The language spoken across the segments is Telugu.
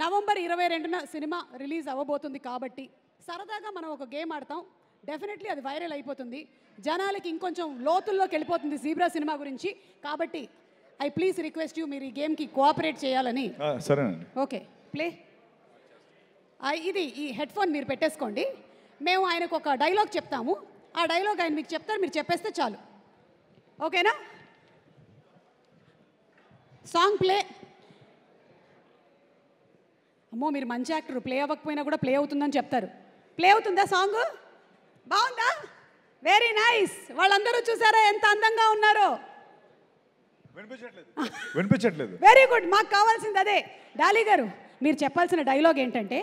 నవంబర్ 22న సినిమా రిలీజ్ అవ్వబోతుంది కాబట్టి సరదాగా మనం ఒక గేమ్ ఆడతాం. డెఫినెట్లీ అది వైరల్ అయిపోతుంది, జనాలకి ఇంకొంచెం లోతుల్లోకి వెళ్ళిపోతుంది జీబ్రా సినిమా గురించి. కాబట్టి ఐ ప్లీజ్ రిక్వెస్ట్ యూ మీరు ఈ గేమ్కి కోఆపరేట్ చేయాలని. సరేనండి. Okay, play. ఇది ఈ హెడ్ ఫోన్ మీరు పెట్టేసుకోండి. మేము ఆయనకు ఒక డైలాగ్ చెప్తాము, ఆ డైలాగ్ ఆయన మీకు చెప్తారు, మీరు చెప్పేస్తే చాలు. ఓకేనా? Song play. అమ్మో మీరు మంచి యాక్టర్, ప్లే అవ్వకపోయినా కూడా ప్లే అవుతుందని చెప్తారు. ప్లే అవుతుందా సాంగ్? బాగుందా? Very nice. వాళ్ళందరూ చూసారా ఎంత అందంగా ఉన్నారో? వినిపించట్లేదు. వెరీ గుడ్, మాకు కావాల్సింది అదే. డాలీ గారు మీరు చెప్పాల్సిన డైలాగ్ ఏంటంటే,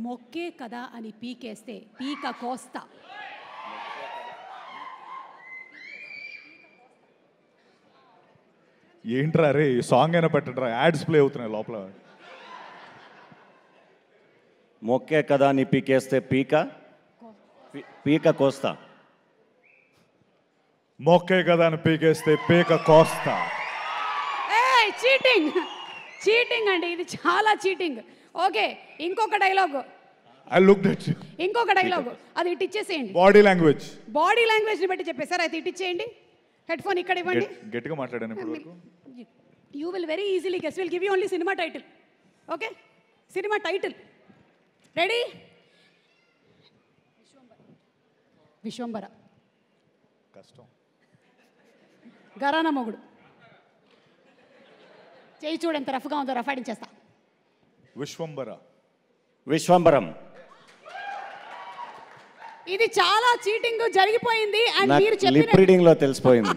మొక్కే కదా అని పీకేస్తే పీక కోస్తా. ఏంట్రా రే, సాంగ్ అయినా పెట్టండిరా, యాడ్స్ ప్లే అవుతున్నాయి లోపల. మొక్కే కదా నీ పీకేస్తే పీక కోస్తా. మొక్కే కదా అని పీకేస్తే పీక కోస్తా. చీటింగ్, చీటింగ్ అండి, ఇది చాలా చీటింగ్. ఓకే, ఇంకొక dialogue. I looked at you. ఇంకొక డైలాగ్, అది ఇటు ఇచ్చేసేయండి. Body language. బాడీ లాంగ్వేజ్ ని బట్టి చెప్పేశారు, అయితే ఇటు ఇచ్చేయండి. హెడ్ ఫోన్ ఇక్కడ ఇవ్వండి. గట్టిగా మాట్లాడాను ఇప్పుడు వరకు. You will very easily guess. Will give you only cinema title. Okay, cinema title ready? Vishwambhara. కష్టం. గరానా మొగుడు. చేయి చూడు ఎంత రఫ్గా ఉందో, రఫాడించేస్తా. విశ్వంబరం. ఇది చాలా చీటింగ్ జరిగిపోయింది అండ్ మీరు లిప్ రీడింగ్ లో తెలిసిపోయింది.